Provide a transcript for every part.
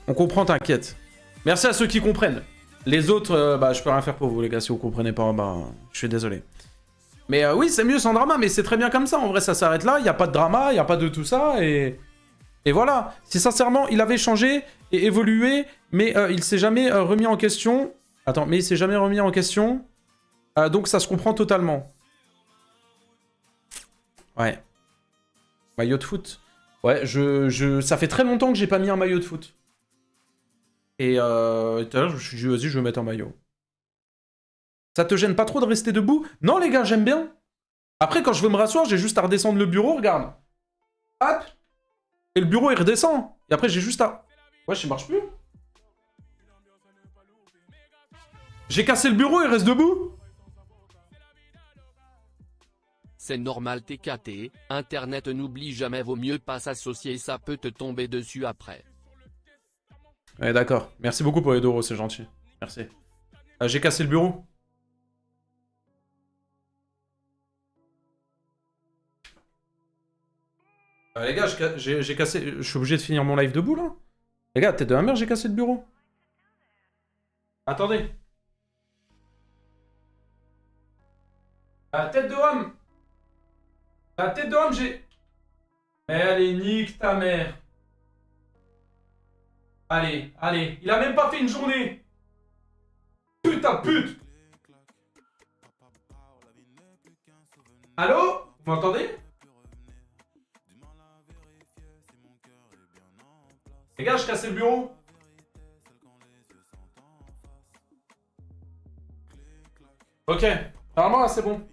On comprend, t'inquiète. Merci à ceux qui comprennent. Les autres, bah, je peux rien faire pour vous, les gars. Si vous comprenez pas, bah, je suis désolé. Mais oui, c'est mieux sans drama, mais c'est très bien comme ça. En vrai, ça s'arrête là. Il n'y a pas de drama, il n'y a pas de tout ça. Et voilà. Si sincèrement, il avait changé et évolué, mais il s'est jamais remis en question. Attends, mais il s'est jamais remis en question. Donc ça se comprend totalement. Ouais. Maillot de foot. Ouais, ça fait très longtemps que j'ai pas mis un maillot de foot. Et tout à l'heure, je me suis dit, vas-y, je vais mettre un maillot. Ça te gêne pas trop de rester debout? Non, les gars, j'aime bien. Après, quand je veux me rasseoir, j'ai juste à redescendre le bureau, regarde. Hop. Et le bureau, il redescend. Et après, j'ai juste à... Ouais, ça marche plus. J'ai cassé le bureau, il reste debout. C'est normal TKT, Internet n'oublie jamais, vaut mieux pas s'associer, ça peut te tomber dessus après. Ouais, d'accord. Merci beaucoup pour les 2 €, c'est gentil. Merci. J'ai cassé le bureau. Les gars, j'ai cassé... Je suis obligé de finir mon live debout, là. Les gars, tête de la mère, j'ai cassé le bureau. Attendez. La tête de homme. La tête de homme, j'ai... Mais allez, nique ta mère. Allez, allez. Il a même pas fait une journée. Putain de pute. Allô? Vous m'entendez? Les gars, je cassais le bureau. Ok. Normalement, là, c'est bon.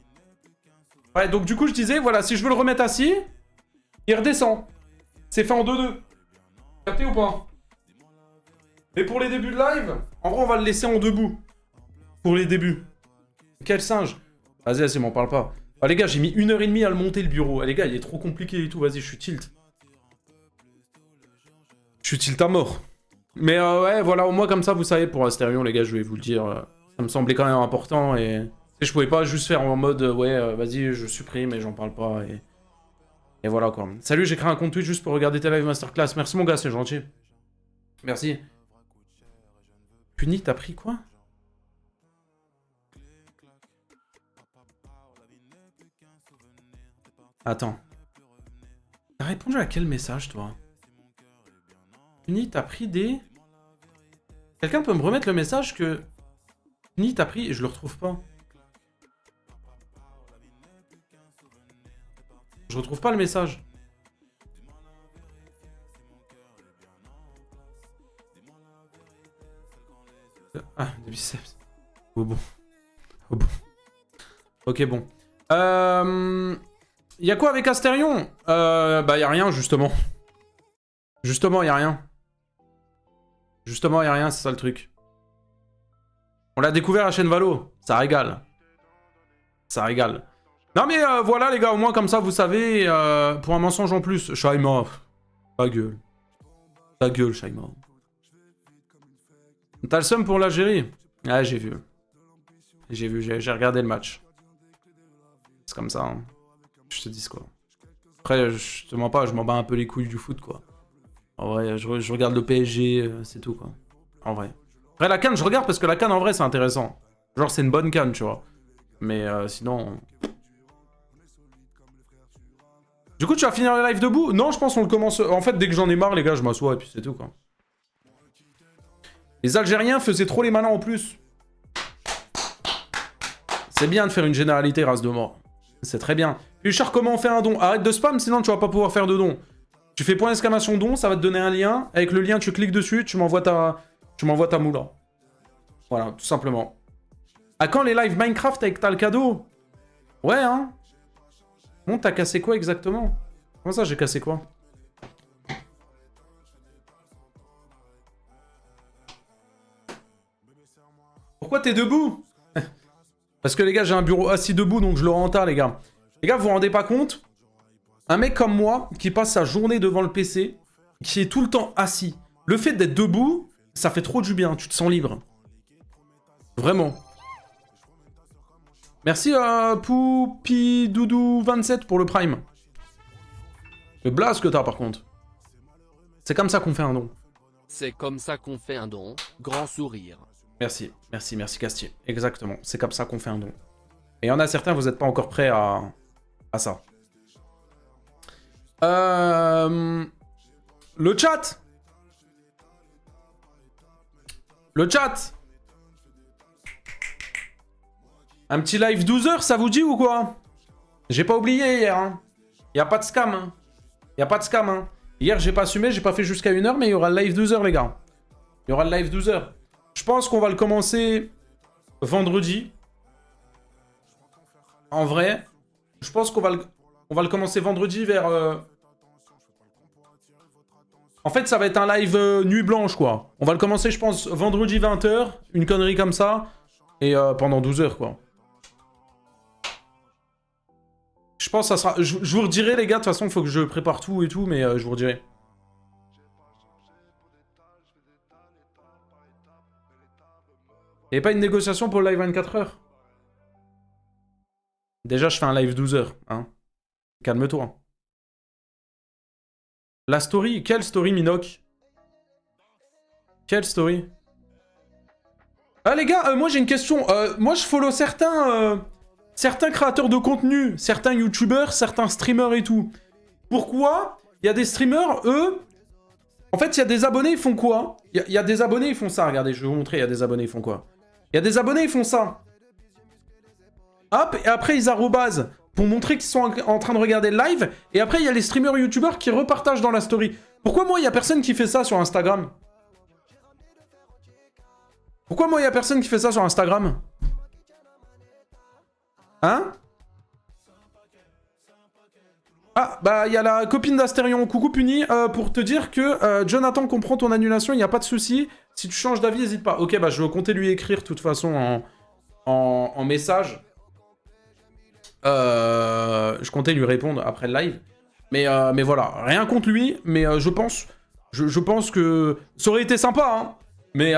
Ouais, donc du coup, je disais, voilà, si je veux le remettre assis, il redescend. C'est fait en 2-2. Capté ou pas? Mais pour les débuts de live, en vrai, on va le laisser en debout. Pour les débuts. Quel singe. Vas-y, vas-y, m'en parle pas. Ah, les gars, j'ai mis 1h30 à le monter, le bureau. Ah, les gars, il est trop compliqué et tout. Vas-y, je suis tilt. Je suis tilt à mort. Mais ouais, voilà, au moins comme ça, vous savez, pour Asterion, les gars, je vais vous le dire. Ça me semblait quand même important et... Je pouvais pas juste faire en mode, ouais, vas-y, je supprime et j'en parle pas et voilà, quoi. Salut, j'ai créé un compte Twitch juste pour regarder tes live masterclass. Merci, mon gars, c'est gentil. Merci. Puni, t'as pris quoi? Attends. T'as répondu à quel message, toi? Puni, t'as pris des... Quelqu'un peut me remettre le message que... Puni, t'as pris... Je le retrouve pas. Je retrouve pas le message. Ah, des biceps. Oh bon. Oh bon. Ok, bon. Y'a quoi avec Asterion? Bah y'a rien, justement. Justement, y'a rien. Justement, y'a rien, c'est ça le truc. On l'a découvert à chaîne Valo. Ça régale. Ça régale. Non mais voilà les gars, au moins comme ça vous savez, pour un mensonge en plus, Shaima, ta gueule. Ta gueule Shaima. T'as le seum pour l'Algérie? Ouais, j'ai vu. J'ai vu, j'ai regardé le match. C'est comme ça, hein. Je te dis quoi. Après, je te mens pas, je m'en bats un peu les couilles du foot quoi. En vrai, je regarde le PSG, c'est tout quoi. En vrai. Après la CAN, je regarde parce que la CAN en vrai c'est intéressant. Genre c'est une bonne CAN, tu vois. Mais sinon... Du coup, tu vas finir le live debout? Non, je pense qu'on le commence... En fait, dès que j'en ai marre, les gars, je m'assois et puis c'est tout, quoi. Les Algériens faisaient trop les malins en plus. C'est bien de faire une généralité, race de mort. C'est très bien. Richard, comment on fait un don? Arrête de spam, sinon tu vas pas pouvoir faire de don. Tu fais point d'exclamation don, ça va te donner un lien. Avec le lien, tu cliques dessus, tu m'envoies ta moula. Voilà, tout simplement. À quand les lives Minecraft avec t'as le cadeau? Ouais, hein. Bon, t'as cassé quoi exactement? Comment ça, j'ai cassé quoi? Pourquoi t'es debout? Parce que les gars, j'ai un bureau assis debout, donc je le rends en tas, les gars. Les gars, vous vous rendez pas compte? Un mec comme moi, qui passe sa journée devant le PC, qui est tout le temps assis. Le fait d'être debout, ça fait trop du bien, tu te sens libre. Vraiment. Merci à Poupidoudou27 pour le Prime. Le blast que t'as par contre. C'est comme ça qu'on fait un don. C'est comme ça qu'on fait un don, grand sourire. Merci, merci, merci Castier. Exactement, c'est comme ça qu'on fait un don. Et il y en a certains, vous n'êtes pas encore prêts à ça. Le chat. Le chat. Un petit live 12 heures, ça vous dit ou quoi? J'ai pas oublié hier. Hein. Y a pas de scam. Hein. Y a pas de scam. Hein. Hier, j'ai pas assumé, j'ai pas fait jusqu'à 1 heure, mais il y aura le live 12 heures, les gars. Il y aura le live 12 heures. Je pense qu'on va le commencer vendredi. En vrai, je pense qu'on va le commencer vendredi vers... En fait, ça va être un live nuit blanche, quoi. On va le commencer, je pense, vendredi 20h, une connerie comme ça, et pendant 12 heures, quoi. Je pense que ça sera... Je vous redirai, les gars, de toute façon, il faut que je prépare tout et tout, mais je vous redirai. Il n'y a pas une négociation pour le live 24 heures? Déjà, je fais un live 12 heures, hein. Calme-toi. La story? Quelle story, Minoc? Quelle story? Ah, les gars, moi, j'ai une question. Moi, je follow certains créateurs de contenu, certains youtubeurs, certains streamers et tout. Pourquoi il y a des streamers, eux... En fait, il y a des abonnés, ils font quoi? Il y a des abonnés, ils font ça. Regardez, je vais vous montrer, il y a des abonnés, ils font quoi? Il y a des abonnés, ils font ça. Hop, et après, ils arrobasent pour montrer qu'ils sont en train de regarder le live. Et après, il y a les streamers youtubeurs qui repartagent dans la story. Pourquoi moi, il y a personne qui fait ça sur Instagram? Pourquoi moi, il y a personne qui fait ça sur Instagram? Hein? Ah, bah, il y a la copine d'Astérion. Coucou Puni, pour te dire que Jonathan comprend ton annulation, il n'y a pas de souci. Si tu changes d'avis, n'hésite pas. Ok, bah, je vais compter lui écrire, de toute façon, en message. Je comptais lui répondre après le live. Mais voilà, rien contre lui, mais je pense que ça aurait été sympa, hein. Mais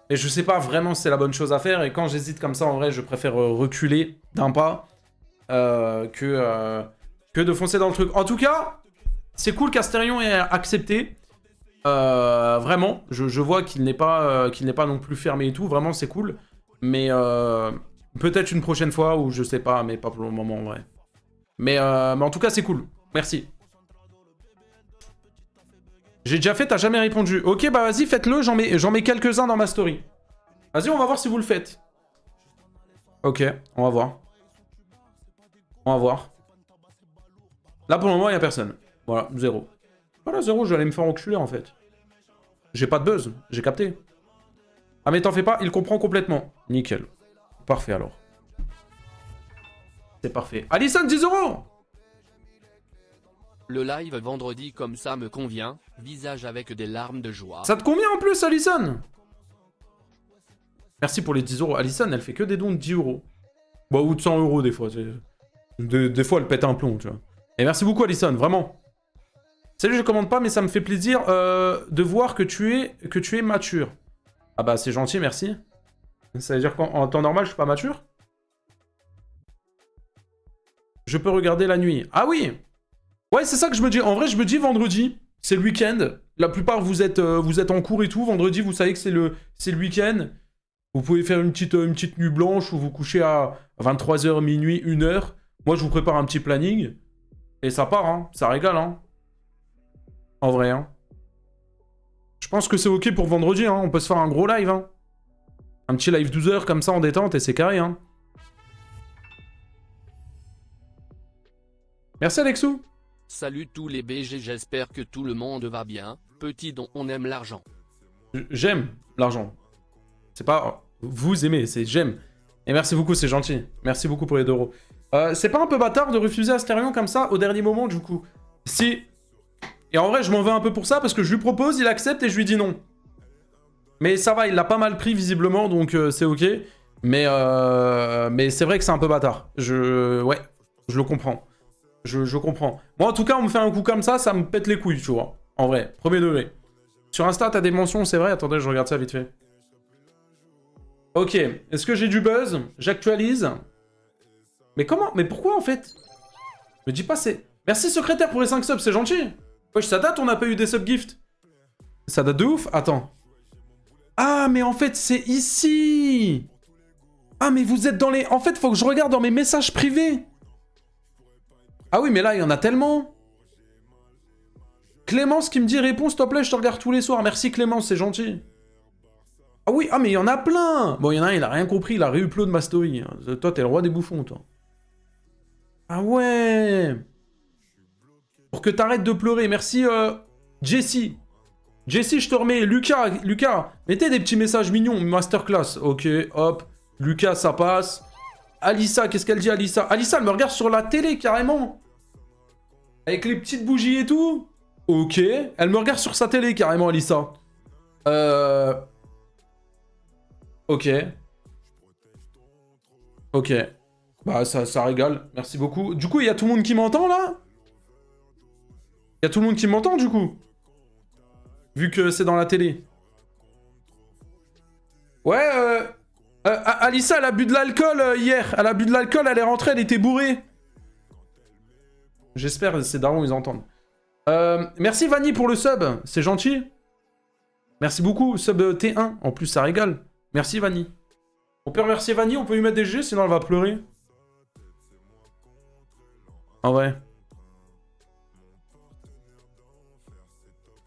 je sais pas vraiment si c'est la bonne chose à faire. Et quand j'hésite comme ça, en vrai, je préfère reculer d'un pas que de foncer dans le truc. En tout cas, c'est cool qu'Astérion ait accepté. Vraiment, je vois qu'il n'est pas non plus fermé et tout. Vraiment, c'est cool. Mais peut-être une prochaine fois, ou je sais pas, mais pas pour le moment, en vrai. Mais en tout cas, c'est cool. Merci. J'ai déjà fait, t'as jamais répondu. Ok, bah vas-y, faites-le, j'en mets quelques-uns dans ma story. Vas-y, on va voir si vous le faites. Ok, on va voir. On va voir. Là, pour le moment, il n'y a personne. Voilà, 0. Voilà, 0, j'allais me faire enculer, en fait. J'ai pas de buzz, j'ai capté. Ah, mais t'en fais pas, il comprend complètement. Nickel. Parfait, alors. C'est parfait. Alison, 10 €. Le live vendredi comme ça me convient, visage avec des larmes de joie. Ça te convient en plus, Alison? Merci pour les 10 €. Alison, elle fait que des dons de 10 €. Bah, ou de 100 € des fois. Des fois, elle pète un plomb, tu vois. Et merci beaucoup, Alison, vraiment. Salut, je commande pas, mais ça me fait plaisir de voir que tu es mature. Ah bah, c'est gentil, merci. Ça veut dire qu'en temps normal, je suis pas mature? Je peux regarder la nuit. Ah oui! Ouais, c'est ça que je me dis. En vrai, je me dis vendredi, c'est le week-end. La plupart, vous êtes en cours et tout. Vendredi, vous savez que c'est le week-end. Vous pouvez faire une petite nuit blanche où vous couchez à 23h, minuit, 1h. Moi, je vous prépare un petit planning. Et ça part, hein. Ça régale, hein. En vrai, hein. Je pense que c'est ok pour vendredi, hein. On peut se faire un gros live, hein. Un petit live 12 heures comme ça en détente et c'est carré, hein. Merci, Alexou. Salut tous les BG, j'espère que tout le monde va bien. Petit don, on aime l'argent. J'aime l'argent. C'est pas vous aimez, c'est j'aime. Et merci beaucoup, c'est gentil. Merci beaucoup pour les 2 €. C'est pas un peu bâtard de refuser Astérion comme ça au dernier moment, du coup? Si. Et en vrai, je m'en veux un peu pour ça parce que je lui propose, il accepte et je lui dis non. Mais ça va, il l'a pas mal pris visiblement, donc c'est ok. Mais c'est vrai que c'est un peu bâtard. Ouais, je le comprends. Je comprends. Moi, en tout cas, on me fait un coup comme ça me pète les couilles, tu vois. En vrai, premier degré. Sur Insta, t'as des mentions, c'est vrai? Attendez, je regarde ça vite fait. Ok, est-ce que j'ai du buzz? J'actualise. Mais comment? Mais pourquoi, en fait? Me dis pas c'est... Merci, secrétaire, pour les 5 subs, c'est gentil. Wesh, ça date, on n'a pas eu des subgifts. Ça date de ouf? Attends. Ah, mais en fait, c'est ici. Ah, mais vous êtes dans les... En fait, faut que je regarde dans mes messages privés. Ah oui, mais là, il y en a tellement. Clémence qui me dit réponds s'il te plaît, je te regarde tous les soirs. Merci Clémence, c'est gentil. Ah oui, ah mais il y en a plein. Bon, il y en a un, il a rien compris, il a réupload ma story. Toi, t'es le roi des bouffons, toi. Ah ouais. Pour que t'arrêtes de pleurer. Merci Jessie. Jessie, je te remets. Lucas, mettez des petits messages mignons. Masterclass. Ok, hop. Lucas, ça passe. Alissa, qu'est-ce qu'elle dit, Alissa? Alissa, elle me regarde sur la télé, carrément. Avec les petites bougies et tout. Ok. Elle me regarde sur sa télé, carrément, Alissa. Ok. Ok. Bah, ça régale. Merci beaucoup. Du coup, il y a tout le monde qui m'entend, là? Il y a tout le monde qui m'entend, du coup? Vu que c'est dans la télé. Ouais, Alissa, elle a bu de l'alcool hier. Elle a bu de l'alcool, elle est rentrée, elle était bourrée. J'espère, ces darons, ils entendent. Merci Vanny pour le sub, c'est gentil. Merci beaucoup, sub T1. En plus, ça régale. Merci Vanny. On peut remercier Vanny, on peut lui mettre des G, sinon elle va pleurer. En vrai.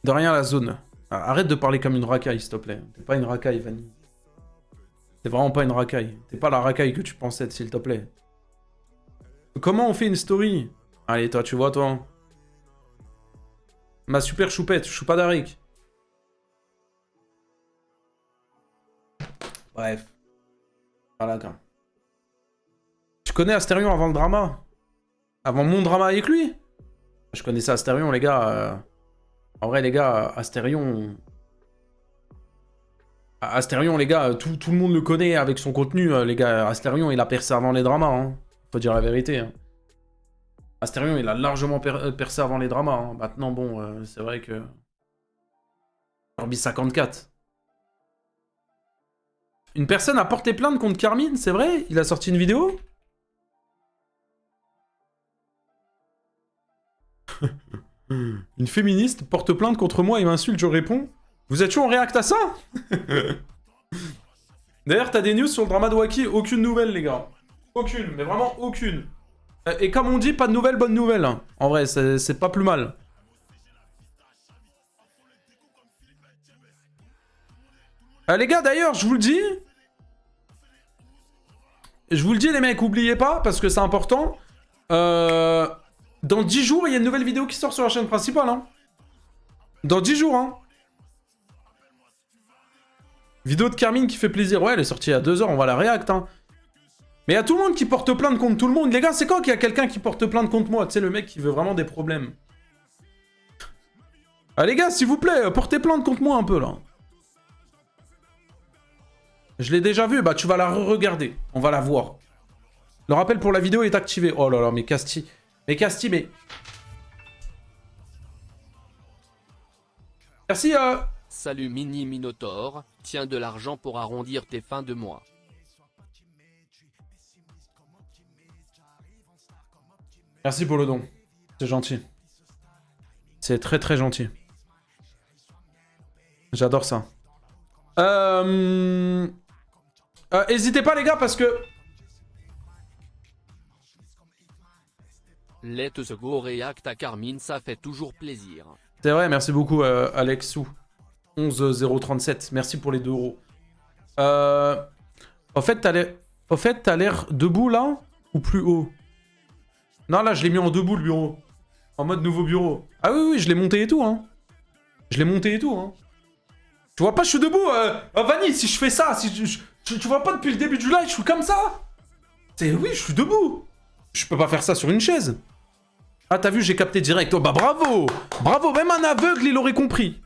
De rien la zone. Arrête de parler comme une racaille, s'il te plaît. T'es pas une racaille, Vanny. T'es vraiment pas une racaille. T'es pas la racaille que tu pensais être, s'il te plaît. Comment on fait une story? Allez, toi, tu vois, toi. Ma super choupette, choupadaric. Bref. Voilà, gars. Tu connais Astérion avant le drama? Avant mon drama avec lui? Je connaissais Astérion, les gars. En vrai, les gars, Astérion... Astérion, les gars, tout le monde le connaît avec son contenu. Les gars, Astérion, il a percé avant les dramas. Hein. Faut dire la vérité. Hein. Astérion, il a largement percé avant les dramas. Hein. Maintenant, bon, c'est vrai que... Kirby 54. Une personne a porté plainte contre Carmine, c'est vrai? Il a sorti une vidéo? Une féministe porte plainte contre moi et m'insulte, je réponds. Vous êtes chaud, on réacte à ça? D'ailleurs, t'as des news sur le drama de Wacky? Aucune nouvelle, les gars. Aucune, mais vraiment aucune. Et comme on dit, pas de nouvelles, bonne nouvelle. Hein. En vrai, c'est pas plus mal. Les gars, d'ailleurs, je vous le dis. Je vous le dis, les mecs, oubliez pas, parce que c'est important. Dans 10 jours, il y a une nouvelle vidéo qui sort sur la chaîne principale. Hein. Dans 10 jours, hein. Vidéo de Carmine qui fait plaisir. Ouais, elle est sortie il y a 2 heures, on va la réact. Hein. Mais il y a tout le monde qui porte plainte contre tout le monde. Les gars, c'est quand qu'il y a quelqu'un qui porte plainte contre moi? Tu sais, le mec qui veut vraiment des problèmes. Ah, les gars, s'il vous plaît, portez plainte contre moi un peu, là. Je l'ai déjà vu. Bah, tu vas la re-regarder. On va la voir. Le rappel pour la vidéo est activé. Oh là là, mais Casti. Mais Casti, mais... Merci, Salut Mini Minotaur, tiens de l'argent pour arrondir tes fins de mois. Merci pour le don. C'est gentil. C'est très très gentil. J'adore ça. N'hésitez pas les gars parce que... Let's go react à Carmine, ça fait toujours plaisir. C'est vrai, merci beaucoup Alexou. 11037, merci pour les 2 euros. Au fait, t'as l'air debout là? Ou plus haut? Non, là, je l'ai mis en debout le bureau. En mode nouveau bureau. Ah oui, oui, je l'ai monté et tout, hein. Je l'ai monté et tout, hein. Tu vois pas, je suis debout. Vanny, si je fais ça, si tu vois pas depuis le début du live, je suis comme ça. Oui, je suis debout. Je peux pas faire ça sur une chaise. Ah, t'as vu, j'ai capté direct. Oh, bah bravo. Bravo, même un aveugle, il aurait compris.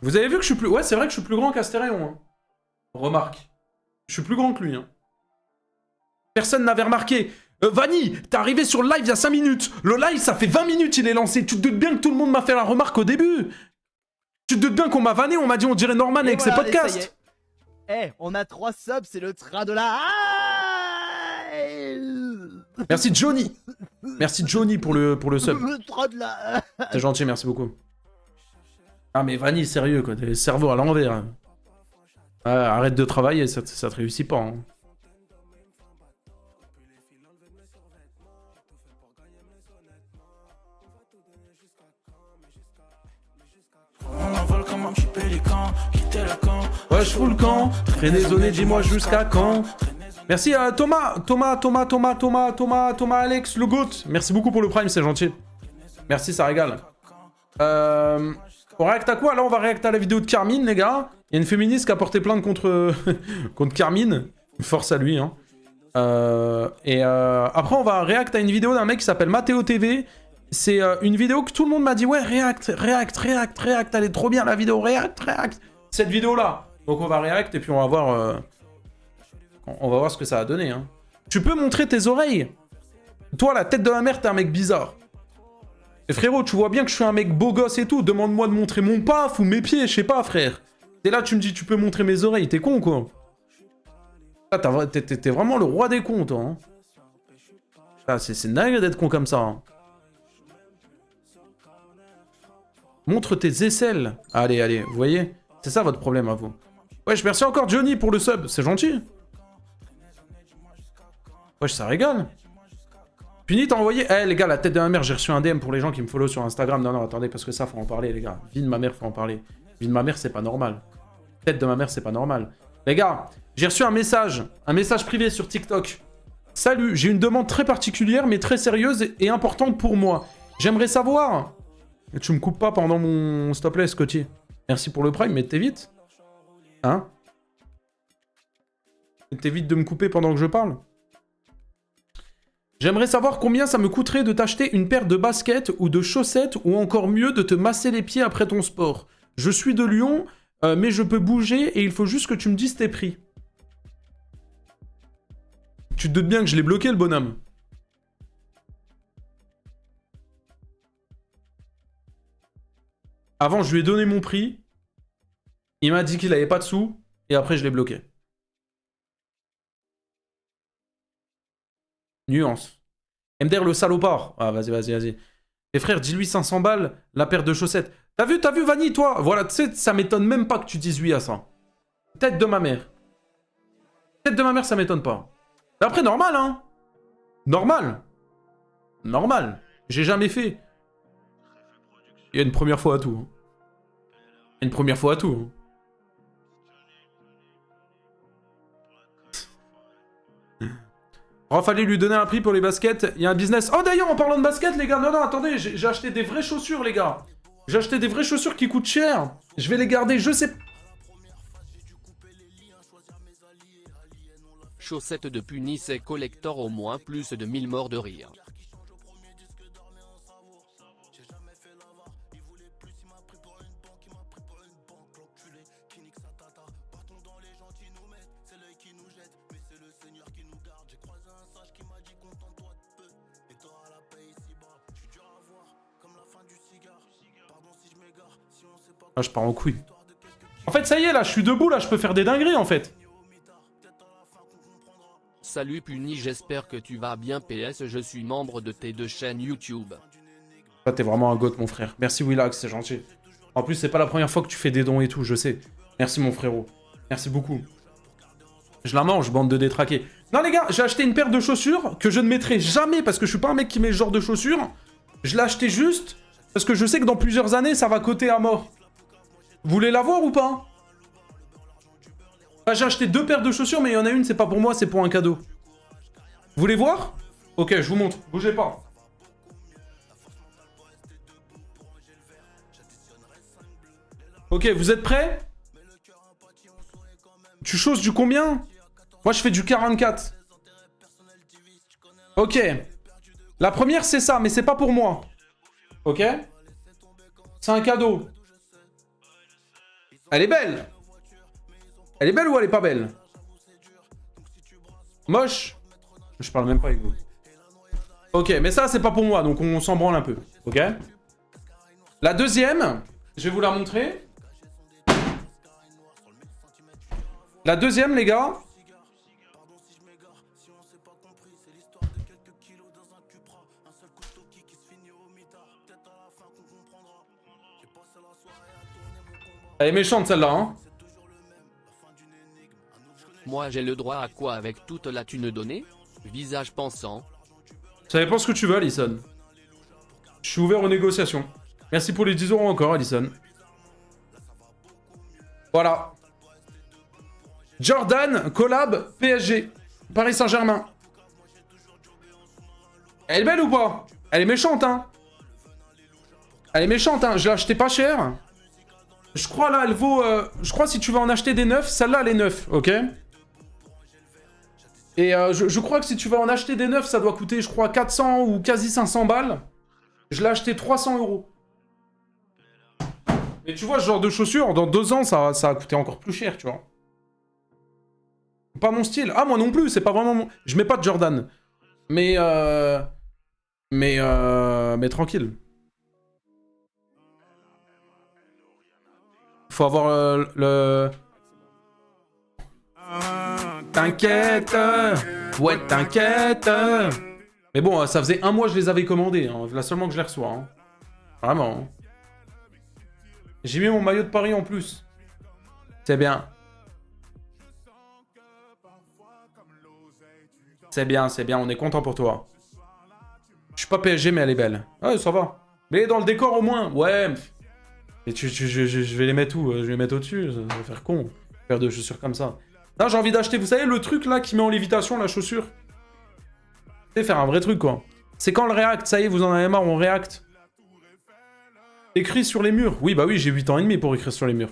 Vous avez vu que je suis plus... Ouais, c'est vrai que je suis plus grand qu'Astérion. Hein. Remarque. Je suis plus grand que lui. Hein. Personne n'avait remarqué. Vanny, t'es arrivé sur le live il y a 5 minutes. Le live, ça fait 20 minutes, il est lancé. Tu te doutes bien que tout le monde m'a fait la remarque au début. Tu te doutes bien qu'on m'a vanné, on m'a dit on dirait Norman avec ses podcasts. Eh, on a 3 subs, c'est le train de la... Merci Johnny. Merci Johnny pour le sub. Trop de la... C'est gentil, merci beaucoup. Ah mais Vanille, sérieux quoi, t'as le cerveau à l'envers. Hein. Ah, arrête de travailler, ça te réussit pas. Hein. Ouais, je fous le camp. Traîner zoné, dis-moi jusqu'à quand. Merci à Thomas, Alex, le GOAT. Merci beaucoup pour le prime, c'est gentil. Merci, ça régale. On réacte à quoi? Là, on va réacter à la vidéo de Carmine, les gars. Il y a une féministe qui a porté plainte contre, contre Carmine. Force à lui, hein. Après, on va réacter à une vidéo d'un mec qui s'appelle Matteo TV. C'est une vidéo que tout le monde m'a dit, ouais, réacte, elle est trop bien la vidéo, réacte. Cette vidéo-là. Donc on va réacte et puis on va voir ce que ça a donné. Hein. Tu peux montrer tes oreilles. Toi, la tête de ma mère, t'es un mec bizarre. Et frérot, tu vois bien que je suis un mec beau gosse et tout. Demande-moi de montrer mon paf ou mes pieds, je sais pas, frère. Et là, tu me dis, tu peux montrer mes oreilles. T'es con, quoi. Ah, t'es vraiment le roi des cons, toi. Hein. Ah, c'est dingue d'être con comme ça. Hein. Montre tes aisselles. Allez, vous voyez? C'est ça votre problème à vous. Wesh, merci encore Johnny pour le sub. C'est gentil. Wesh, ça régale. Puni, t'as envoyé... Eh les gars, la tête de ma mère, j'ai reçu un DM pour les gens qui me follow sur Instagram. Non, attendez, parce que ça, faut en parler, les gars. Vie de ma mère, faut en parler. Vie de ma mère, c'est pas normal. Tête de ma mère, c'est pas normal. Les gars, j'ai reçu un message privé sur TikTok. Salut, j'ai une demande très particulière, mais très sérieuse et importante pour moi. J'aimerais savoir... Tu me coupes pas pendant mon... S'il te plaît, Scotty. Merci pour le prime, mais t'évites. Hein? T'évites de me couper pendant que je parle. J'aimerais savoir combien ça me coûterait de t'acheter une paire de baskets ou de chaussettes ou encore mieux de te masser les pieds après ton sport. Je suis de Lyon, mais je peux bouger et il faut juste que tu me dises tes prix. Tu te doutes bien que je l'ai bloqué, le bonhomme. Avant, je lui ai donné mon prix. Il m'a dit qu'il avait pas de sous. Et après, je l'ai bloqué. Nuance. MDR le salopard. Ah, vas-y. Et frère, dis-lui 500 balles, la paire de chaussettes. T'as vu, Vanille, toi? Voilà, tu sais, ça m'étonne même pas que tu dises oui à ça. Tête de ma mère. Tête de ma mère, ça m'étonne pas. Mais après, normal, hein. Normal. J'ai jamais fait. Il y a une première fois à tout. Hein. Une première fois à tout. Hein. Alors, fallait lui donner un prix pour les baskets. Il y a un business. Oh, d'ailleurs, en parlant de basket, les gars. Non, attendez. J'ai acheté des vraies chaussures, les gars. J'ai acheté des vraies chaussures qui coûtent cher. Je vais les garder, je sais. Chaussettes de Punis et collector au moins plus de 1000 morts de rire. Ah, je pars en couille. En fait, ça y est, là, je suis debout, là, je peux faire des dingueries, en fait. Salut Puni, j'espère que tu vas bien. PS, je suis membre de tes deux chaînes YouTube. Toi, t'es vraiment un goth, mon frère. Merci, Willax, c'est gentil. En plus, c'est pas la première fois que tu fais des dons et tout, je sais. Merci, mon frérot. Merci beaucoup. Je la mange, bande de détraqués. Non, les gars, j'ai acheté une paire de chaussures que je ne mettrai jamais parce que je suis pas un mec qui met ce genre de chaussures. Je l'ai acheté juste parce que je sais que dans plusieurs années, ça va coter à mort. Vous voulez la voir ou pas? J'ai acheté 2 paires de chaussures, mais il y en a une, c'est pas pour moi, c'est pour un cadeau. Vous voulez voir? Ok, je vous montre. Bougez pas. Ok, vous êtes prêts? Tu chausses du combien? Moi, je fais du 44. Ok. La première, c'est ça, mais c'est pas pour moi. Ok? C'est un cadeau. Elle est belle. Elle est belle ou elle est pas belle? Moche? Je parle même pas avec vous. Ok, mais ça, c'est pas pour moi, donc on s'en branle un peu. Ok? La deuxième, je vais vous la montrer. La deuxième, les gars. Elle est méchante celle-là, hein. Moi j'ai le droit à quoi avec toute la thune donnée? Visage pensant. Ça dépend ce que tu veux, Alison. Je suis ouvert aux négociations. Merci pour les 10 € encore, Alison. Voilà. Jordan, collab, PSG. Paris Saint-Germain. Elle est belle ou pas? Elle est méchante, hein. Elle est méchante, hein. Je l'ai acheté pas cher. Je crois là, elle vaut... je crois si tu vas en acheter des neufs, celle-là, elle est neuve, ok? Et je crois que si tu vas en acheter des neufs, ça doit coûter, je crois, 400 ou quasi 500 balles. Je l'ai acheté 300 €. Mais tu vois, ce genre de chaussures, dans 2 ans, ça a coûté encore plus cher, tu vois. Pas mon style. Ah, moi non plus, c'est pas vraiment mon... Je mets pas de Jordan. Mais tranquille. Faut avoir le... T'inquiète. Ouais, t'inquiète. Mais bon, ça faisait 1 mois que je les avais commandés. Hein. Là seulement que je les reçois. Hein. Vraiment. Hein. J'ai mis mon maillot de Paris en plus. C'est bien. C'est bien, c'est bien. On est content pour toi. Je suis pas PSG, mais elle est belle. Ouais, ça va. Mais elle est dans le décor au moins. Ouais. Et je vais les mettre où? Je vais les mettre au-dessus. Ça va faire con. Faire de chaussures comme ça. Non, j'ai envie d'acheter, vous savez, le truc là qui met en lévitation la chaussure. C'est faire un vrai truc, quoi. C'est quand le React, ça y est, vous en avez marre, on React. Écrit sur les murs. Oui, bah oui, j'ai 8 ans et demi pour écrire sur les murs.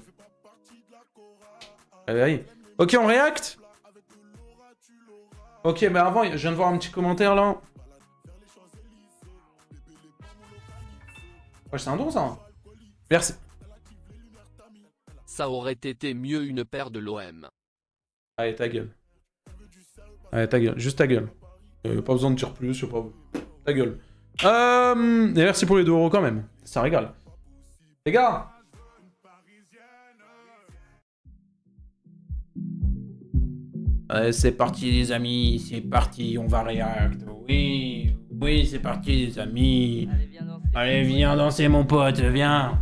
Allez, allez. Ok, on React. Ok, mais avant, je viens de voir un petit commentaire là. Ouais, c'est un don, ça. Merci. Ça aurait été mieux une paire de l'OM. Allez, ta gueule. Allez, ta gueule. Juste ta gueule. Pas besoin de dire plus, pas... Ta gueule. Et merci pour les 2 € quand même. Ça régale. Les gars. C'est parti les amis, c'est parti, on va react. Oui, oui, c'est parti les amis. Allez, viens danser mon pote, viens.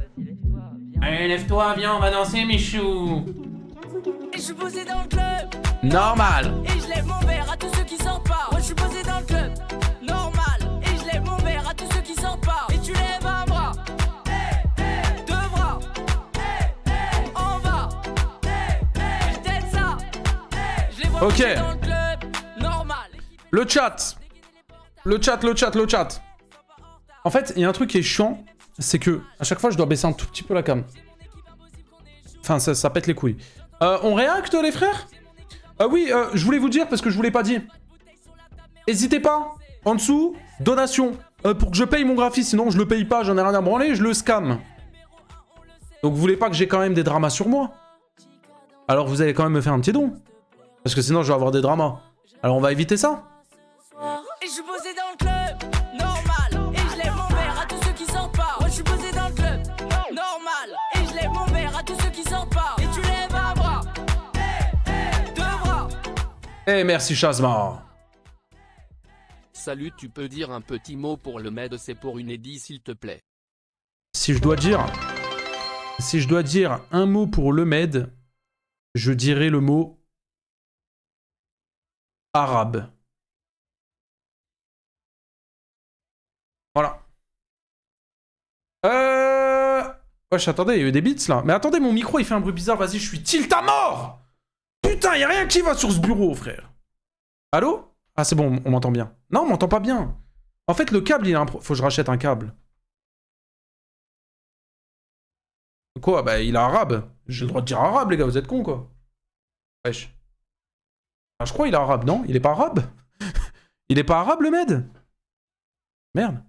Allez, lève-toi, viens, on va danser Michou. Et je suis posé dans le club. Normal. Et je lève mon verre à tous ceux qui sortent pas. Moi je suis posé dans le club. Normal. Et je lève mon verre à tous ceux qui sortent pas. Et tu lèves un bras. Deux bras. En bas. Je t'aide ça. Je les vois Ok. posés dans le club. Normal. Le chat. Le chat. En fait, il y a un truc qui est chiant, c'est que à chaque fois, je dois baisser un tout petit peu la cam. Enfin, ça pète les couilles. On réacte, les frères? Oui, je voulais vous dire, parce que je vous l'ai pas dit. N'hésitez pas, en dessous, donation. Pour que je paye mon graphiste, sinon je le paye pas, j'en ai rien à branler, je le scam. Donc vous voulez pas que j'ai quand même des dramas sur moi? Alors vous allez quand même me faire un petit don. Parce que sinon je vais avoir des dramas. Alors on va éviter ça. Et je suis posé dans le club. Normal. Et je lève mon verre à tous ceux qui sortent pas. Moi je suis posé dans le club. Normal. Et je lève mon verre à tous ceux qui sortent pas. Et tu lèves un bras. Deux bras. Eh merci Chazma. Salut, tu peux dire un petit mot pour le med, c'est pour une Eddy s'il te plaît. Si je dois dire un mot pour le med, je dirais le mot arabe. Voilà. Wesh, attendez, il y a eu des beats là. Mais attendez, mon micro il fait un bruit bizarre, vas-y, je suis tilt à mort. Putain, y a rien qui va sur ce bureau, frère. Allô? Ah, c'est bon, on m'entend bien. Non, on m'entend pas bien. En fait, le câble, il a un... Faut que je rachète un câble. Quoi? Bah, il est arabe. J'ai le droit de dire arabe, les gars, vous êtes cons, quoi. Wesh. Ah, je crois qu'il est arabe, non? Il est pas arabe? Il est pas arabe, le med? Merde.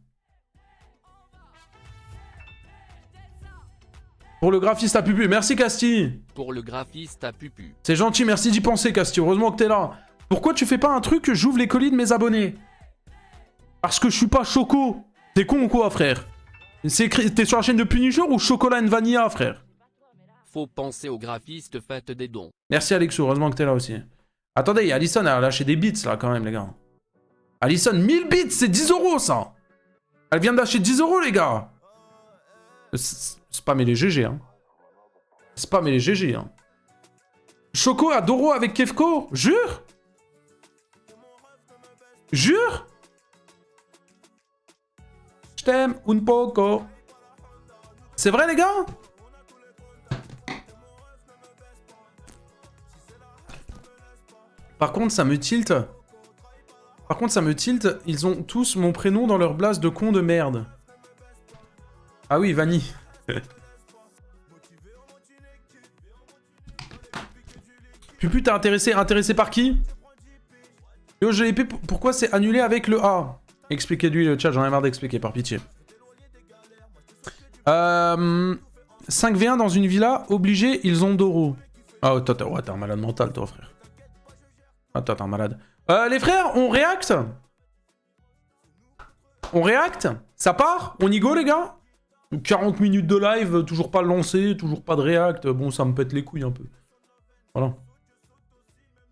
Pour le graphiste à Pupu. Merci, Casti. Pour le graphiste à Pupu. C'est gentil, merci d'y penser, Casti. Heureusement que t'es là. Pourquoi tu fais pas un truc que j'ouvre les colis de mes abonnés? Parce que je suis pas Choco. T'es con ou quoi, frère? T'es sur la chaîne de Punisher ou Chocolat and Vanilla, frère? Faut penser aux graphistes, faites des dons. Merci, Alexo. Heureusement que t'es là aussi. Attendez, Alison a lâché des bits, là, quand même, les gars. Alison, 1000 bits, c'est 10 €, ça. Elle vient d'acheter 10 €, les gars. Spammer les GG, hein. Spammer les GG, hein. Choco à Doro avec Kefko? Jure? Jure? Je t'aime, un poco. C'est vrai, les gars? Par contre, ça me tilte. Par contre, ça me tilte. Ils ont tous mon prénom dans leur blase de con de merde. Ah oui, Vanny. Pupu, t'es intéressé par qui? Yo, GLP, pourquoi c'est annulé avec le A? Expliquez-lui le chat, j'en ai marre d'expliquer, par pitié. 5v1 dans une villa, obligé, ils ont Doro. Ah, toi, t'es un malade mental, toi, frère. Attends, t'es un malade. Les frères, on réacte? On réacte? Ça part? On y go, les gars? 40 minutes de live, toujours pas lancé, toujours pas de réact. Bon, ça me pète les couilles un peu. Voilà.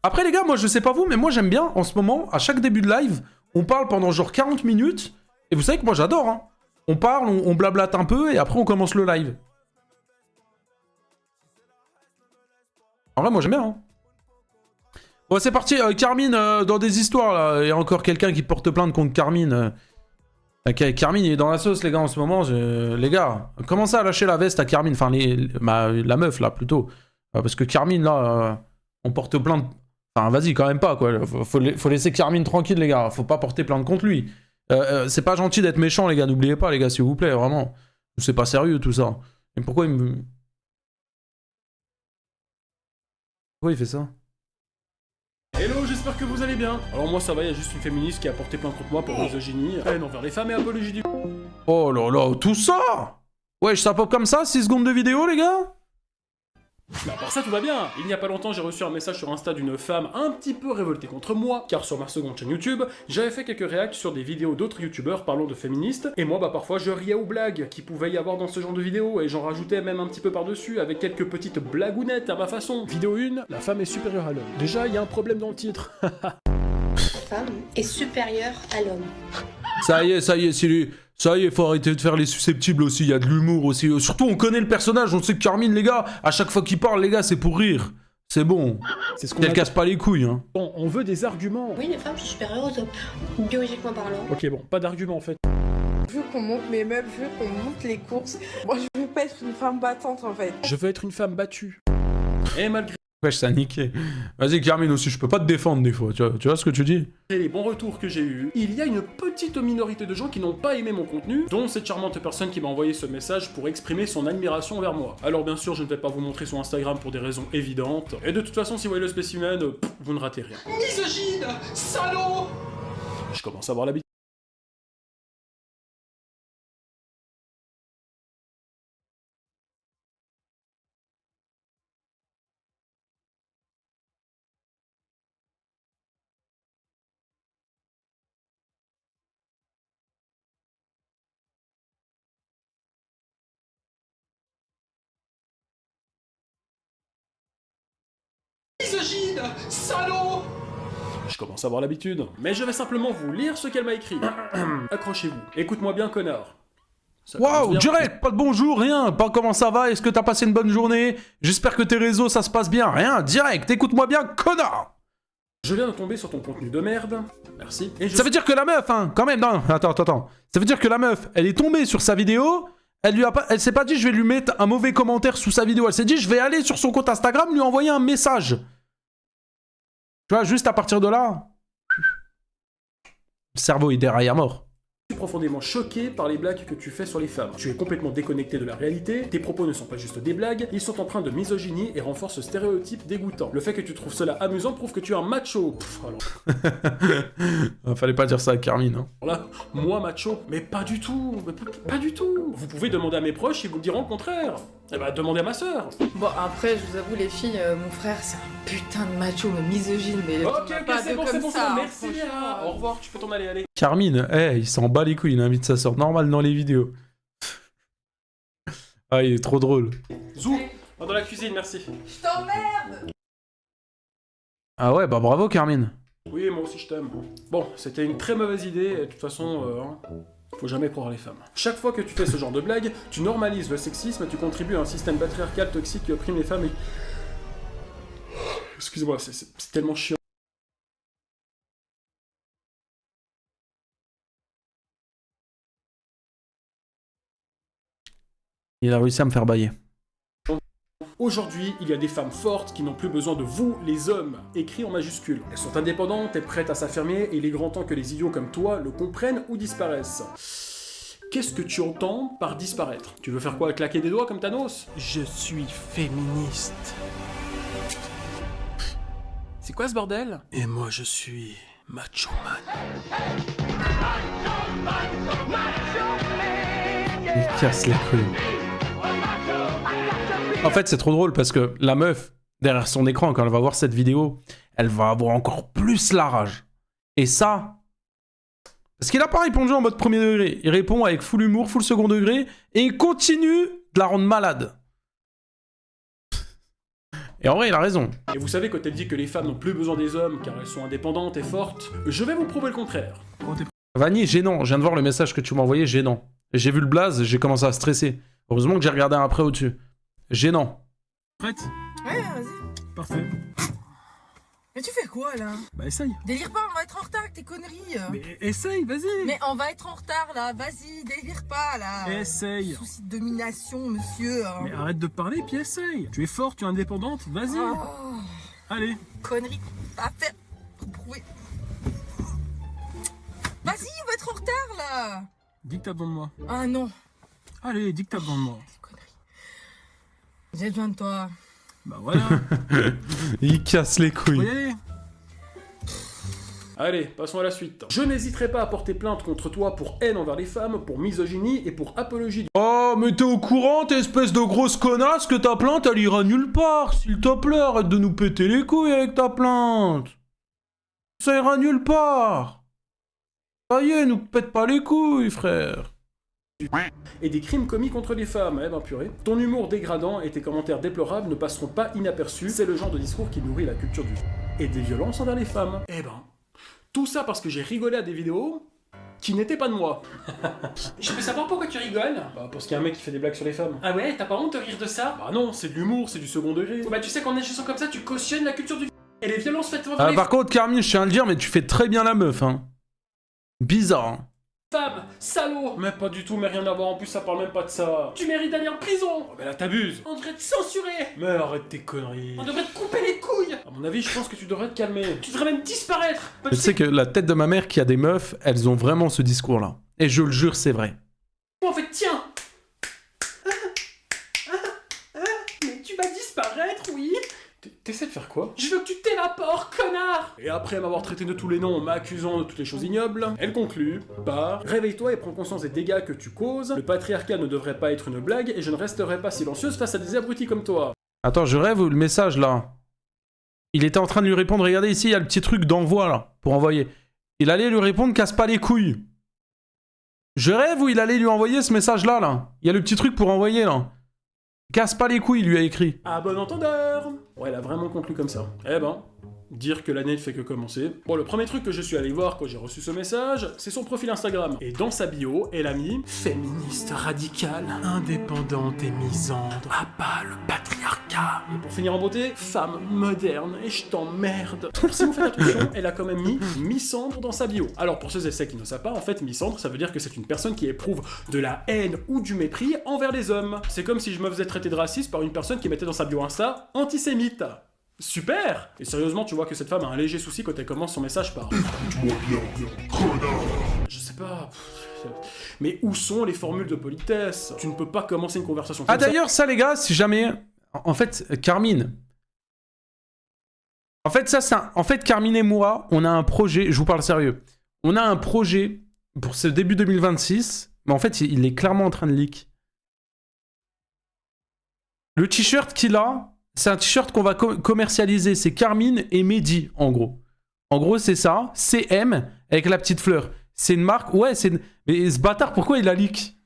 Après, les gars, moi, je sais pas vous, mais moi, j'aime bien, en ce moment, à chaque début de live, on parle pendant genre 40 minutes. Et vous savez que moi, j'adore, hein. On parle, on blablate un peu, et après, on commence le live. En vrai, moi, j'aime bien, hein. Bon, c'est parti. Carmine, dans des histoires, là. Il y a encore quelqu'un qui porte plainte contre Carmine. Carmine, il est dans la sauce, les gars, en ce moment. Les gars, commencez à lâcher la veste à Carmine. Enfin, la meuf, là, plutôt. Parce que Carmine, là, on porte plainte... Enfin, vas-y, quand même pas, quoi. Faut laisser Carmine tranquille, les gars. Faut pas porter plainte contre lui. C'est pas gentil d'être méchant, les gars. N'oubliez pas, les gars, s'il vous plaît, vraiment. C'est pas sérieux, tout ça. Mais pourquoi il me... Pourquoi il fait ça? Hello, j'espère que vous allez bien. Alors moi ça va, il y a juste une féministe qui a porté plainte contre moi pour misogynie, haine envers les femmes et apologie du... Oh là là, tout ça? Ouais, ça pop comme ça, 6 secondes de vidéo, les gars? Mais à part ça, tout va bien. Il n'y a pas longtemps, j'ai reçu un message sur Insta d'une femme un petit peu révoltée contre moi, car sur ma seconde chaîne YouTube, j'avais fait quelques réacts sur des vidéos d'autres youtubeurs parlant de féministes, et moi, bah parfois, je riais aux blagues qu'il pouvait y avoir dans ce genre de vidéos, et j'en rajoutais même un petit peu par-dessus, avec quelques petites blagounettes à ma façon. Vidéo 1, la femme est supérieure à l'homme. Déjà, il y a un problème dans le titre. La femme est supérieure à l'homme. Ça y est, Sylvie. Ça y est, faut arrêter de faire les susceptibles aussi, il y a de l'humour aussi. Surtout, on connaît le personnage, on sait que Carmine, les gars, à chaque fois qu'il parle, les gars, c'est pour rire. C'est bon. C'est ce qu'on Elle casse pas les couilles, hein. Bon, on veut des arguments. Oui, les femmes sont supérieures aux hommes, biologiquement parlant. Ok, bon, pas d'arguments en fait. Je veux qu'on monte mes meubles, je veux qu'on monte les courses. Moi, je veux pas être une femme battante, en fait. Je veux être une femme battue. Et malgré Wesh, ça a niqué. Vas-y, Carmine aussi, je peux pas te défendre des fois, tu vois ce que tu dis? les bons retours que j'ai eus, il y a une petite minorité de gens qui n'ont pas aimé mon contenu, dont cette charmante personne qui m'a envoyé ce message pour exprimer son admiration envers moi. Alors bien sûr, je ne vais pas vous montrer son Instagram pour des raisons évidentes, et de toute façon, si vous voyez le spécimen, vous ne ratez rien. Misogyne, salaud. Je commence à avoir l'habitude. Misogyne, salaud. Je commence à avoir l'habitude. Mais je vais simplement vous lire ce qu'elle m'a écrit. Accrochez-vous. Écoute-moi bien, connard. Ça commence Waouh, bien. direct, pas de bonjour, rien, pas comment ça va, est-ce que t'as passé une bonne journée? J'espère que tes réseaux, ça se passe bien, rien, direct, écoute-moi bien, connard! Je viens de tomber sur ton contenu de merde. Merci. Et je... Ça veut dire que la meuf, hein, quand même, non, attends. Ça veut dire que la meuf, elle est tombée sur sa vidéo, elle s'est pas dit je vais lui mettre un mauvais commentaire sous sa vidéo, elle s'est dit je vais aller sur son compte Instagram lui envoyer un message. Tu vois, juste à partir de là, le cerveau il déraille à mort. Je suis profondément choqué par les blagues que tu fais sur les femmes. Tu es complètement déconnecté de la réalité, tes propos ne sont pas juste des blagues, ils sont empreints de misogynie et renforcent ce stéréotype dégoûtant. Le fait que tu trouves cela amusant prouve que tu es un macho. Alors Fallait pas dire ça à Carmine, hein. là, moi macho, mais pas du tout, pas du tout. Vous pouvez demander à mes proches, ils vous diront le contraire. Eh bah, demandez à ma sœur. Bon, après, je vous avoue, les filles, mon frère, c'est un putain de macho, mais misogyne, mais... Ok, pas c'est deux bon, comme ça, hein, merci franchement. Léa. Au revoir, tu peux t'en aller, allez. Carmine, il s'en bat les couilles, il invite sa soeur normal dans les vidéos. Ah, il est trop drôle. Zou, va dans la cuisine, merci. Je t'emmerde. Ah ouais, bah bravo Carmine. Oui, moi aussi je t'aime. Bon, c'était une très mauvaise idée, et de toute façon, Faut jamais croire les femmes. Chaque fois que tu fais ce genre de blague, tu normalises le sexisme et tu contribues à un système patriarcal toxique qui opprime les femmes et... Excusez-moi, c'est tellement chiant. Il a réussi à me faire bailler. Aujourd'hui, il y a des femmes fortes qui n'ont plus besoin de vous, les hommes, écrit en majuscule. Elles sont indépendantes et prêtes à s'affirmer, et il est grand temps que les idiots comme toi le comprennent ou disparaissent. Qu'est-ce que tu entends par disparaître? Tu veux faire quoi, claquer des doigts comme Thanos? Je suis féministe. C'est quoi ce bordel? Et moi je suis macho man. Il casse les couilles. En fait, c'est trop drôle parce que la meuf, derrière son écran, quand elle va voir cette vidéo, elle va avoir encore plus la rage. Et ça... Parce qu'il a pas répondu en mode premier degré. Il répond avec full humour, full second degré, et il continue de la rendre malade. Et en vrai, il a raison. Et vous savez, quand elle dit que les femmes n'ont plus besoin des hommes car elles sont indépendantes et fortes, je vais vous prouver le contraire. Vanny, gênant. Je viens de voir le message que tu m'as envoyé, gênant. J'ai vu le blaze, j'ai commencé à stresser. Heureusement que j'ai regardé un après au-dessus. Gênant. Prête? Ouais, vas-y. Parfait. Mais tu fais quoi là? Bah essaye. Délire pas, on va être en retard avec tes conneries. Mais essaye, vas-y. Mais on va être en retard là, vas-y, délire pas là. Essaye. Souci de domination, monsieur. Mais arrête de parler puis essaye. Tu es forte, tu es indépendante, vas-y. Oh, Allez. conneries à faire pour prouver. Vas-y, on va être en retard là. Dis que t'as besoin de moi. Ah non, Allez, dis que t'as besoin de moi. conneries. J'ai besoin de toi. Bah voilà. Il casse les Faut y couilles. aller. Allez, passons à la suite. Je n'hésiterai pas à porter plainte contre toi pour haine envers les femmes, pour misogynie et pour apologie du... Oh, mais t'es au courant, t'es espèce de grosse connasse, que ta plainte, elle ira nulle part. S'il te plaît, arrête de nous péter les couilles avec ta plainte. Ça ira nulle part. Ça y est, nous pète pas les couilles, frère. et des crimes commis contre les femmes. Eh ben purée. Ton humour dégradant et tes commentaires déplorables ne passeront pas inaperçus. C'est le genre de discours qui nourrit la culture du et des violences envers les femmes. Eh ben, tout ça parce que j'ai rigolé à des vidéos qui n'étaient pas de moi. Je peux savoir pourquoi tu rigoles? Bah parce qu'il y a un mec qui fait des blagues sur les femmes. Ah ouais, t'as pas honte de rire de ça? Bah non, c'est de l'humour, c'est du second degré. Bah tu sais qu'en agissant comme ça, tu cautionnes la culture du et les violences faites envers Ah, les par contre, Carmine, je tiens à le dire, mais tu fais très bien la meuf, hein. Bizarre, hein. femmes, salaud! Mais pas du tout, mais rien à voir, en plus ça parle même pas de ça. Tu mérites d'aller en prison! Oh, mais là t'abuses. On devrait te censurer! Mais arrête tes conneries. On devrait te couper les couilles! À mon avis, je pense que tu devrais te calmer. Tu devrais même disparaître! Bah, Tu sais que la tête de ma mère qui a des meufs, elles ont vraiment ce discours-là. Et je le jure, c'est vrai. en fait, tiens! Mais tu vas disparaître, oui? T'essaies de faire quoi? Je veux que tu t'évapores, connard! Et après m'avoir traité de tous les noms, m'accusant de toutes les choses ignobles, elle conclut par « Réveille-toi et prends conscience des dégâts que tu causes, le patriarcat ne devrait pas être une blague et je ne resterai pas silencieuse face à des abrutis comme toi. Attends, je rêve ou le message, là? Il était en train de lui répondre, regardez ici, il y a le petit truc d'envoi, là, pour envoyer. Il allait lui répondre, casse pas les couilles. Je rêve ou il allait lui envoyer ce message-là, là? Il y a le petit truc pour envoyer, là. Casse pas les couilles, il lui a écrit. À bon entendeur !» Ouais, elle a vraiment conclu comme ça. Eh ben, dire que l'année ne fait que commencer. Bon, le premier truc que je suis allé voir quand j'ai reçu ce message, c'est son profil Instagram. Et dans sa bio, elle a mis « Féministe radicale, indépendante et misandre, à bas le patriarcat ». Et pour finir en beauté, femme moderne, et je t'emmerde. Alors si vous faites attention, elle a quand même mis « misandre » dans sa bio. Alors pour ceux et celles qui ne savent pas, en fait, misandre, ça veut dire que c'est une personne qui éprouve de la haine ou du mépris envers les hommes. C'est comme si je me faisais traiter de raciste par une personne qui mettait dans sa bio Insta « antisémite ». Super! Et sérieusement, tu vois que cette femme a un léger souci quand elle commence son message par... Je sais pas... Mais où sont les formules de politesse? Tu ne peux pas commencer une conversation comme Ah ça. d'ailleurs, ça les gars, si jamais... En fait, Carmine... En fait, ça, c'est un... En fait, Carmine et moi, on a un projet, je vous parle sérieux. On a un projet pour ce début 2026, mais en fait, il est clairement en train de leak. Le t-shirt qu'il a... C'est un t-shirt qu'on va commercialiser. C'est Carmine et Mehdi, en gros. En gros, c'est ça. CM avec la petite fleur. C'est une marque... Ouais, c'est... Mais ce bâtard, pourquoi il a leak?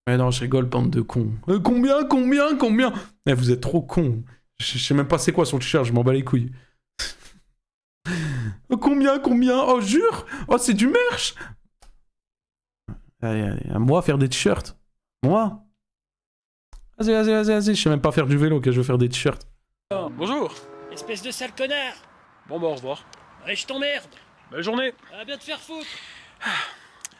Mais non, je rigole, bande de cons. Combien Eh, vous êtes trop cons. Je sais même pas c'est quoi son t-shirt, je m'en bats les couilles. Combien? Oh, jure? Oh, c'est du merch. Allez, à moi faire des t-shirts. Moi. Vas-y. Je sais même pas faire du vélo, que je veux faire des t-shirts. Bonjour. Espèce de sale connard. Bon bah au revoir. Ouais, je t'emmerde. Belle journée. Va bien te faire foutre.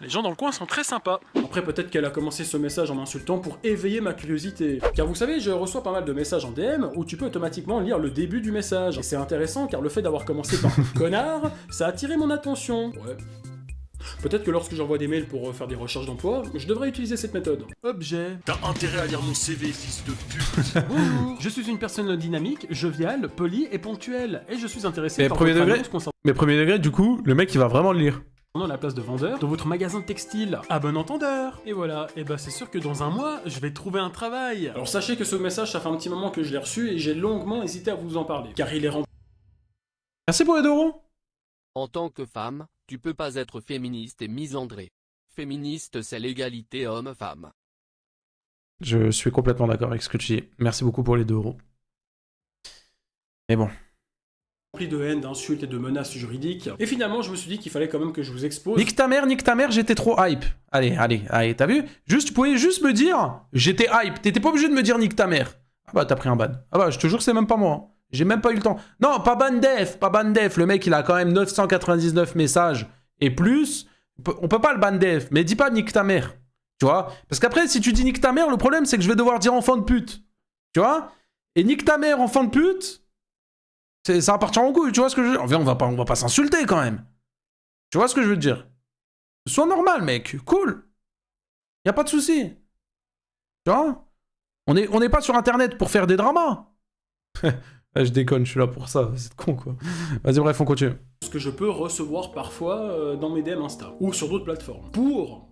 Les gens dans le coin sont très sympas. Après, peut-être qu'elle a commencé ce message en m'insultant pour éveiller ma curiosité. Car vous savez, je reçois pas mal de messages en DM où tu peux automatiquement lire le début du message. Et c'est intéressant car le fait d'avoir commencé par connard, ça a attiré mon attention. Ouais. Peut-être que lorsque j'envoie des mails pour faire des recherches d'emploi, je devrais utiliser cette méthode. Objet. T'as intérêt à lire mon CV, fils de pute. Bonjour. Je suis une personne dynamique, joviale, polie et ponctuelle. Et je suis intéressé Mais par premier votre degré annonce concernant Mais premier degré, du coup, le mec, il va vraiment le lire. la place de vendeur dans votre magasin de textile. À bon entendeur. Et voilà, et bah c'est sûr que dans un mois, je vais trouver un travail. Alors sachez que ce message, ça fait un petit moment que je l'ai reçu et j'ai longuement hésité à vous en parler. Car il est rempli Merci pour les 2 euros. En tant que femme, tu peux pas être féministe et misandrée. Féministe, c'est l'égalité homme-femme. Je suis complètement d'accord avec ce que tu dis. Merci beaucoup pour les 2 euros. Mais bon. de haine, d'insultes et de menaces juridiques. Et finalement, je me suis dit qu'il fallait quand même que je vous expose. Nique ta mère, j'étais trop hype. Allez, t'as vu? Juste, tu pouvais juste me dire, j'étais hype. T'étais pas obligé de me dire nique ta mère. Ah bah, t'as pris un ban. Ah bah, je te jure, c'est même pas moi. Hein. J'ai même pas eu le temps. Non, pas ban def. Le mec, il a quand même 999 messages et plus. On peut pas le ban def, mais dis pas nique ta mère. Tu vois? Parce qu'après, si tu dis nique ta mère, le problème, c'est que je vais devoir dire enfant de pute. Tu vois? Et nique ta mère, enfant de pute, ça va partir en couille, tu vois ce que je veux dire? Enfin, on va pas s'insulter quand même. Tu vois ce que je veux te dire? Sois normal, mec. Cool. Y a pas de souci. Tu vois? On n'est pas sur Internet pour faire des dramas. Je déconne, je suis là pour ça. C'est con, quoi. Vas-y, bref, on continue. Ce que je peux recevoir parfois dans mes DM Insta ou sur d'autres plateformes. Pour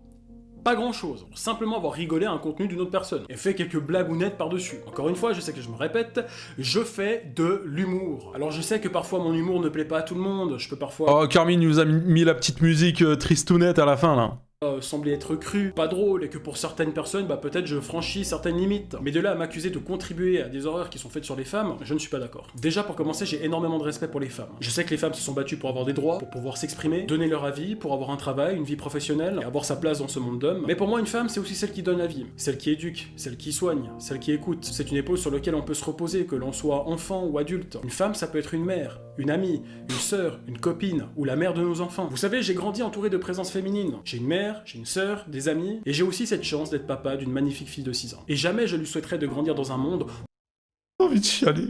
pas grand chose, simplement avoir rigolé à un contenu d'une autre personne et fait quelques blagounettes par-dessus. Encore une fois, je sais que je me répète, je fais de l'humour. Alors je sais que parfois mon humour ne plaît pas à tout le monde, je peux parfois... Oh, Carmine nous a mis la petite musique tristounette à la fin, là. Sembler être cru, pas drôle, et que pour certaines personnes, bah peut-être je franchis certaines limites. Mais de là à m'accuser de contribuer à des horreurs qui sont faites sur les femmes, je ne suis pas d'accord. Déjà pour commencer, j'ai énormément de respect pour les femmes. Je sais que les femmes se sont battues pour avoir des droits, pour pouvoir s'exprimer, donner leur avis, pour avoir un travail, une vie professionnelle, et avoir sa place dans ce monde d'hommes. Mais pour moi, une femme, c'est aussi celle qui donne la vie, celle qui éduque, celle qui soigne, celle qui écoute. C'est une épaule sur laquelle on peut se reposer, que l'on soit enfant ou adulte. Une femme, ça peut être une mère, une amie, une sœur, une copine, ou la mère de nos enfants. Vous savez, j'ai grandi entouré de présence féminine. J'ai une mère, j'ai une sœur, des amis, et j'ai aussi cette chance d'être papa d'une magnifique fille de 6 ans. Et jamais je lui souhaiterais de grandir dans un monde J'ai envie de chialer.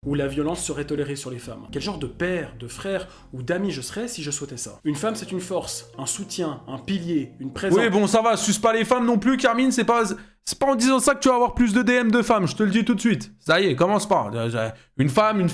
où la violence serait tolérée sur les femmes. Quel genre de père, de frère ou d'ami je serais si je souhaitais ça? Une femme, c'est une force, un soutien, un pilier, une présence... Oui, bon, ça va, suce pas les femmes non plus, Carmine, c'est pas en disant ça que tu vas avoir plus de DM de femmes, je te le dis tout de suite. Ça y est, commence pas. Une femme,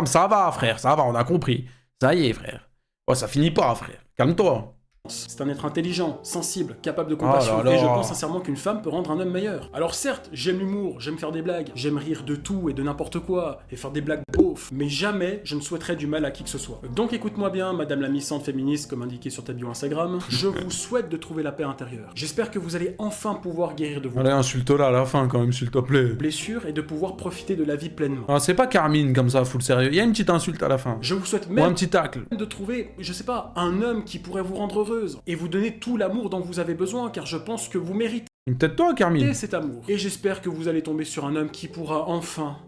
ça va, frère, ça va, on a compris. Ça y est, frère. Oh, ça finit pas, frère. Calme-toi. C'est un être intelligent, sensible, capable de compassion, et je pense sincèrement qu'une femme peut rendre un homme meilleur. Alors certes, j'aime l'humour, j'aime faire des blagues, j'aime rire de tout et de n'importe quoi, et faire des blagues beaufs, mais jamais je ne souhaiterais du mal à qui que ce soit. Donc écoute-moi bien, madame la missante féministe, comme indiqué sur ta bio Instagram, je vous souhaite de trouver la paix intérieure. J'espère que vous allez enfin pouvoir guérir de vos Allez, insulte-la à la fin, quand même, s'il te plaît. blessures et de pouvoir profiter de la vie pleinement. Ah, c'est pas Carmine, comme ça, full sérieux. Il y a une petite insulte à la fin. Je vous souhaite Ou un même petit tacle. de trouver, je sais pas, un homme qui pourrait vous rendre heureuse, et vous donner tout l'amour dont vous avez besoin, car je pense que vous méritez Peut-être toi, Carmine. cet amour. Et j'espère que vous allez tomber sur un homme qui pourra enfin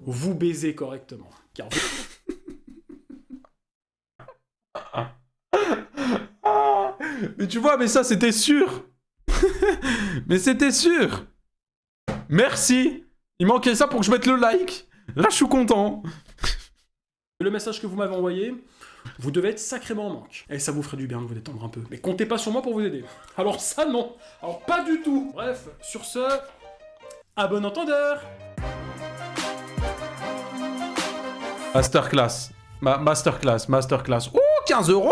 vous baiser correctement. Car Mais tu vois, mais ça, c'était sûr. Mais c'était sûr. Merci. Il manquait ça pour que je mette le like. Là, je suis content. le message que vous m'avez envoyé, vous devez être sacrément en manque. Et ça vous ferait du bien de vous détendre un peu. Mais comptez pas sur moi pour vous aider. Alors ça, non. Alors pas du tout. Bref, sur ce, à bon entendeur. Masterclass. Masterclass. Oh, 15 €.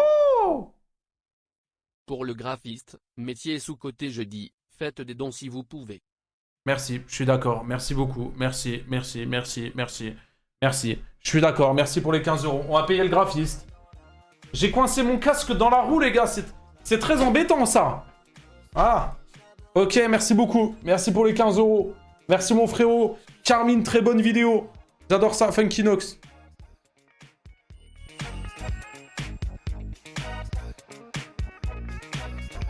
Pour le graphiste, métier sous-côté je dis, faites des dons si vous pouvez. Merci, je suis d'accord. Merci beaucoup. Merci. Je suis d'accord. Merci pour les 15 €. On va payer le graphiste. J'ai coincé mon casque dans la roue, les gars. C'est très embêtant, ça. Ah. Ok, merci beaucoup. Merci pour les 15 €. Merci, mon frérot. Carmine, très bonne vidéo. J'adore ça, Funky Nox.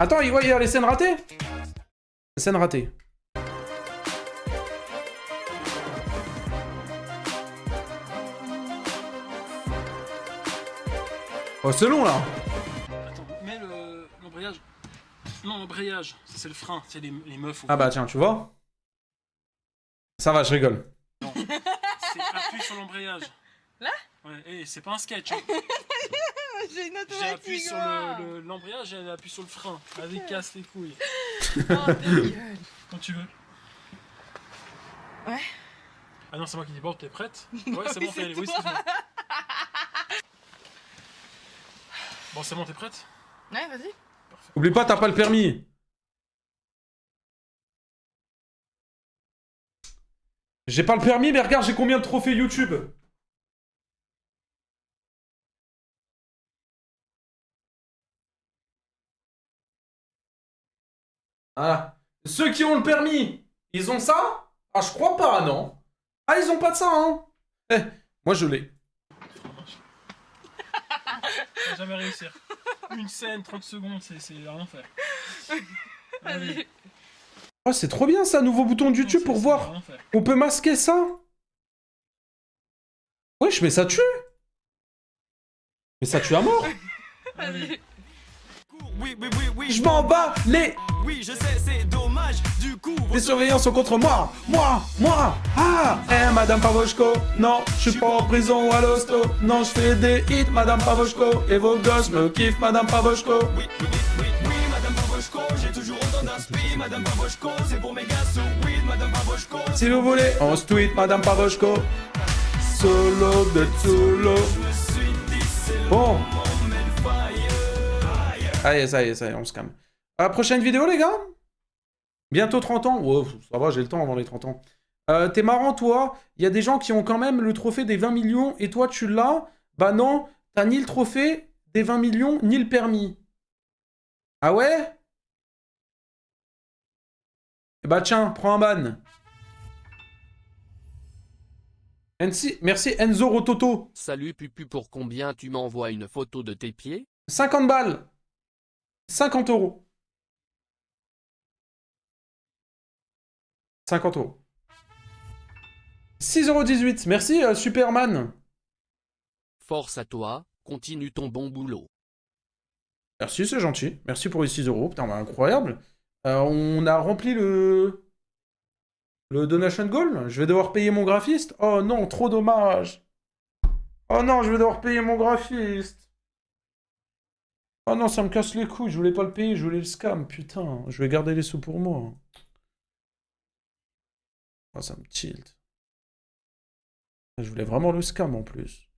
Attends, ouais, il y a les scènes ratées. Les scènes ratées. Oh, c'est long, là. Attends, mets l'embrayage. Non, l'embrayage, ça c'est le frein, c'est les meufs. Ah bah tiens, tu vois. Ça va, je rigole. Non, c'est appuie sur l'embrayage. Là? Ouais, et c'est pas un sketch. Hein. J'ai une J'ai appuyé automatique. sur l'embrayage et elle appuie sur le frein. Elle casse les couilles. Oh, ta gueule. Quand tu veux. Ouais. Ah non, c'est moi qui dis bon, t'es prête? Ouais, c'est bon, c'est fais-le. Oui, toi. excuse-moi. Bon, c'est bon, t'es prête? Ouais, vas-y. Oublie pas, t'as pas le permis. J'ai pas le permis, mais regarde, j'ai combien de trophées YouTube. Voilà. Ceux qui ont le permis, ils ont ça? Ah, je crois pas, non. Ah, ils ont pas de ça, hein. Eh, moi je l'ai. On va jamais réussir. Une scène, 30 secondes, c'est rien faire. Vas-y. Oh, c'est trop bien ça, nouveau bouton de YouTube pour voir. Rien faire. On peut masquer ça. Wesh, mais ça tue. Mais ça tue à mort. Vas-y. Je m'en bats les... Oui, je sais, c'est dommage. Du coup, Les surveillants sont contre moi. Moi. Ah. Eh, Madame Pavoshko. Non, je suis pas en prison ou à l'hosto. Non, je fais des hits, Madame Pavoshko. Et vos gosses me kiffent, Madame Pavoshko. oui, Madame Pavoshko, j'ai toujours autant d'inspi. Madame Pavoshko, c'est pour mes gars, so weed, Madame Pavoshko. Si vous voulez, on se tweet, Madame Pavoshko. Solo de solo. Bon. Allez, ça y est, on se calme. À la prochaine vidéo, les gars. Bientôt 30 ans. Wow, ça va, j'ai le temps avant les 30 ans. T'es marrant, toi. Il y a des gens qui ont quand même le trophée des 20 millions et toi, tu l'as. Bah non, t'as ni le trophée des 20 millions, ni le permis. Ah ouais? Eh bah tiens, prends un ban. Merci Enzo Rototo. Salut Pupu, pour combien tu m'envoies une photo de tes pieds? 50 balles. 50 euros. 50 euros. 6,18 €. Merci Superman. Force à toi, continue ton bon boulot. Merci, c'est gentil. Merci pour les 6 euros. Putain, bah, incroyable. On a rempli le donation goal. Je vais devoir payer mon graphiste. Oh non, trop dommage. Oh non, je vais devoir payer mon graphiste. Oh non, ça me casse les couilles. Je voulais pas le payer, je voulais le scam. Putain, je vais garder les sous pour moi. Oh, ça me tilt. Je voulais vraiment le scam en plus.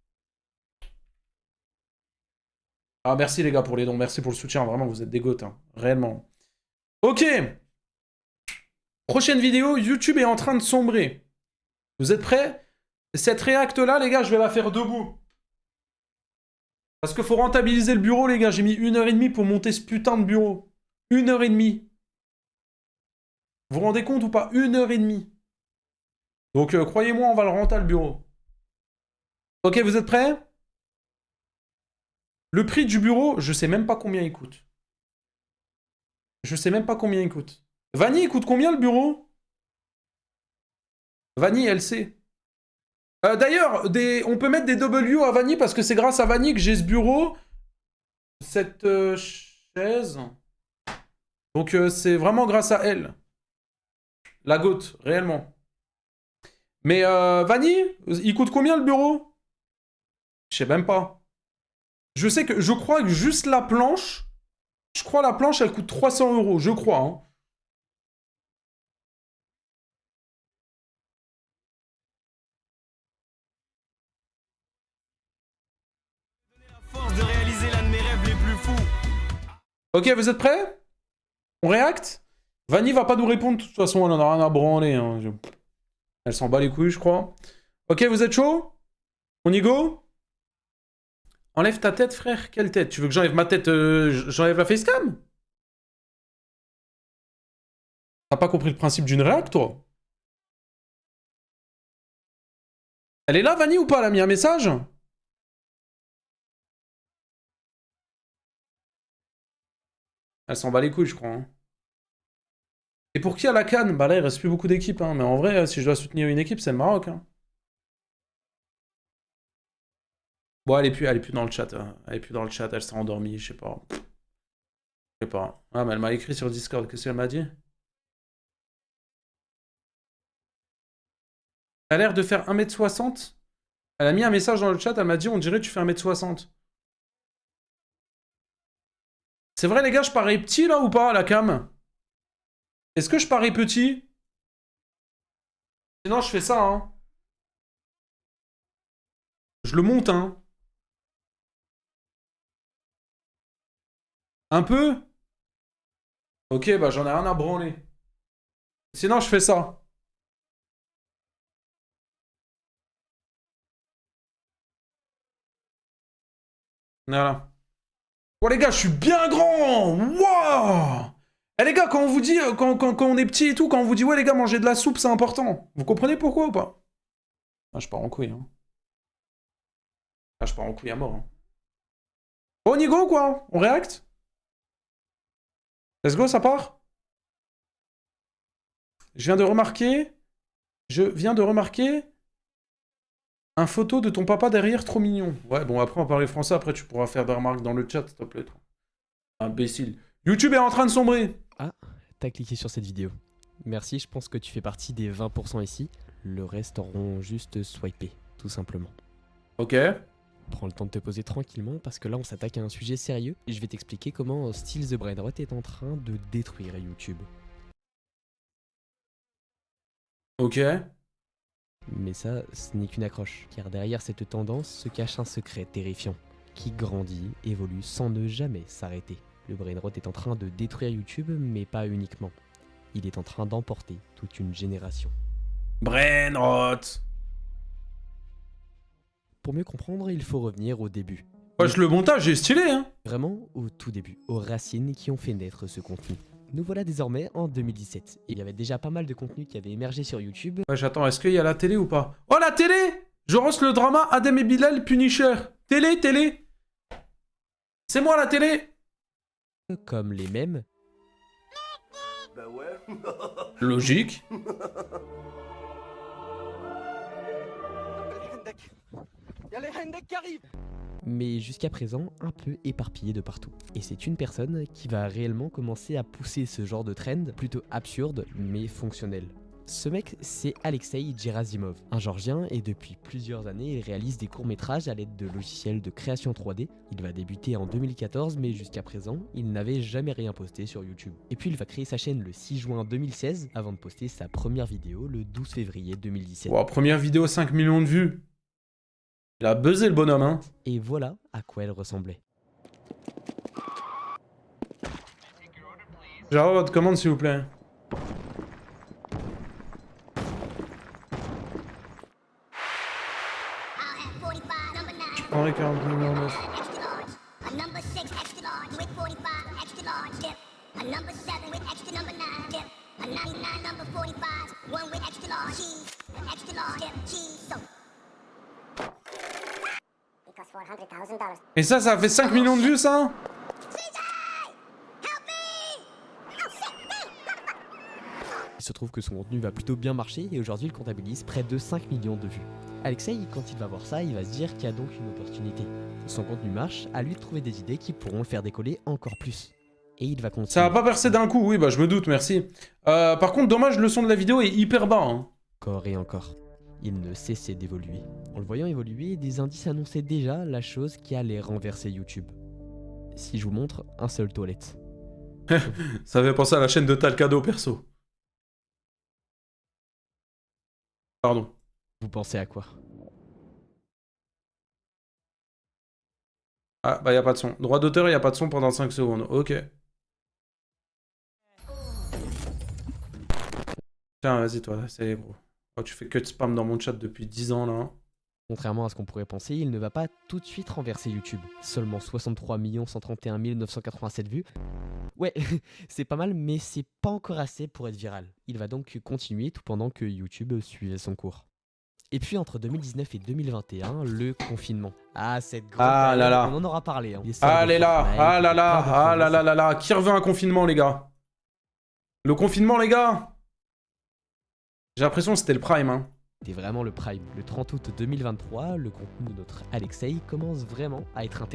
Ah, merci les gars pour les dons. Merci pour le soutien. Vraiment, vous êtes des goths. Hein. Réellement. Ok. Prochaine vidéo. YouTube est en train de sombrer. Vous êtes prêts? Cette réacte-là, les gars, je vais la faire debout. Parce qu'il faut rentabiliser le bureau, les gars. J'ai mis 1h30 pour monter ce putain de bureau. 1h30. Vous vous rendez compte ou pas? 1h30. Donc, croyez-moi, on va le renter, le bureau. Ok, vous êtes prêts? Le prix du bureau, je sais même pas combien il coûte. Je sais même pas combien il coûte. Vanny, il coûte combien le bureau? Vanny, elle sait. D'ailleurs, on peut mettre des W à Vanny parce que c'est grâce à Vanny que j'ai ce bureau. Cette chaise. Donc c'est vraiment grâce à elle. La gote, réellement. Mais Vanny, il coûte combien le bureau? Je sais même pas. Je crois que juste la planche, je crois la planche elle coûte 300 €, je crois. Hein. force de réaliser l'un de mes rêves les plus fous. Ok, vous êtes prêts? On réacte? Vanny va pas nous répondre, de toute façon elle en a rien à branler. Hein. Elle s'en bat les couilles, je crois. Ok, vous êtes chaud? On y go? Enlève ta tête, frère. Quelle tête? Tu veux que j'enlève ma tête? J'enlève la facecam? T'as pas compris le principe d'une réact, toi? Elle est là, Vanny, ou pas? Elle a mis un message? Elle s'en bat les couilles, je crois. Hein. Et pour qui à la CAN? Bah là, il reste plus beaucoup d'équipes. Hein. Mais en vrai, si je dois soutenir une équipe, c'est le Maroc. Hein. Bon, elle est plus dans le chat. Hein. Elle est plus dans le chat. Elle s'est endormie, je sais pas. Je sais pas. Ah, mais elle m'a écrit sur Discord. Qu'est-ce qu'elle m'a dit? Elle a l'air de faire 1m60. Elle a mis un message dans le chat. Elle m'a dit, on dirait que tu fais 1m60. C'est vrai, les gars, je parais petit, là, ou pas, à la cam? Est-ce que je parais petit? Sinon, je fais ça, hein. Je le monte, hein. Un peu? Ok, bah j'en ai rien à branler. Sinon, je fais ça. Voilà. Oh les gars, je suis bien grand! Wouah! Eh les gars, quand on vous dit, quand on est petit et tout, quand on vous dit, ouais les gars, manger de la soupe, c'est important. Vous comprenez pourquoi ou pas? Ah, je pars en couille, hein. Ah, je pars en couille à mort, hein. Bon, on y go, quoi? On réacte? Let's go, ça part? Je viens de remarquer un photo de ton papa derrière, trop mignon. Ouais, bon, après, on va parler français, après, tu pourras faire des remarques dans le chat, s'il te plaît. Toi. Imbécile. YouTube est en train de sombrer. Ah, t'as cliqué sur cette vidéo. Merci, je pense que tu fais partie des 20% ici. Le reste auront juste swipé, tout simplement. Ok. Prends le temps de te poser tranquillement parce que là on s'attaque à un sujet sérieux et je vais t'expliquer comment Still the Brainrot est en train de détruire YouTube. Ok. Mais ça, ce n'est qu'une accroche, car derrière cette tendance se cache un secret terrifiant, qui grandit, évolue sans ne jamais s'arrêter. Le Brainrot est en train de détruire YouTube, mais pas uniquement. Il est en train d'emporter toute une génération. Brainrot. Pour mieux comprendre, il faut revenir au début. Wesh, le montage est stylé, hein. Vraiment au tout début, aux racines qui ont fait naître ce contenu. Nous voilà désormais en 2017. Il y avait déjà pas mal de contenus qui avaient émergé sur YouTube. Wesh, attends, est-ce qu'il y a la télé ou pas? Oh, la télé! Joros le drama, Adem et Bilal, Punisher. Télé. C'est moi, la télé. Comme les mêmes. Bah ouais. Logique. Y'a les Hendek qui arrivent. Mais jusqu'à présent, un peu éparpillés de partout. Et c'est une personne qui va réellement commencer à pousser ce genre de trend, plutôt absurde, mais fonctionnel. Ce mec, c'est Alexei Gerasimov, un Georgien, et depuis plusieurs années, il réalise des courts-métrages à l'aide de logiciels de création 3D. Il va débuter en 2014, mais jusqu'à présent, il n'avait jamais rien posté sur YouTube. Et puis il va créer sa chaîne le 6 juin 2016, avant de poster sa première vidéo le 12 février 2017. Wow, première vidéo, 5 millions de vues. Il a buzzé le bonhomme, hein. Et voilà à quoi elle ressemblait. J'arrête votre commande, s'il vous plaît. Je prendrai 40 millions de Et ça fait 5 millions de vues, ça? Il se trouve que son contenu va plutôt bien marcher et aujourd'hui il comptabilise près de 5 millions de vues. Alexei, quand il va voir ça, il va se dire qu'il y a donc une opportunité. Son contenu marche, à lui de trouver des idées qui pourront le faire décoller encore plus. Et il va continuer. Ça va pas percer d'un coup, oui, bah je me doute, merci. Par contre, dommage, le son de la vidéo est hyper bas, hein. Encore et encore. Il ne cessait d'évoluer. En le voyant évoluer, des indices annonçaient déjà la chose qui allait renverser YouTube. Si je vous montre, un seul toilette. Ça fait penser à la chaîne de Talcado, perso. Pardon. Vous pensez à quoi? Ah, bah y a pas de son. Droit d'auteur, y a pas de son pendant 5 secondes. Ok. Tiens, vas-y, toi, c'est gros. Oh, tu fais que de spam dans mon chat depuis 10 ans, là. Contrairement à ce qu'on pourrait penser, il ne va pas tout de suite renverser YouTube. Seulement 63 131 987 vues. Ouais, c'est pas mal, mais c'est pas encore assez pour être viral. Il va donc continuer tout pendant que YouTube suivait son cours. Et puis entre 2019 et 2021, le confinement. Ah, cette grande Ah période, là là. on en aura parlé. Hein. Les sorts de Allez là, Fortnite, ah là les là, plein de ah là choses. là là là. Qui reveut un confinement, les gars? Le confinement, les gars? J'ai l'impression que c'était le prime, hein. C'était vraiment le prime. Le 30 août 2023, le contenu de notre Alexei commence vraiment à être intéressant.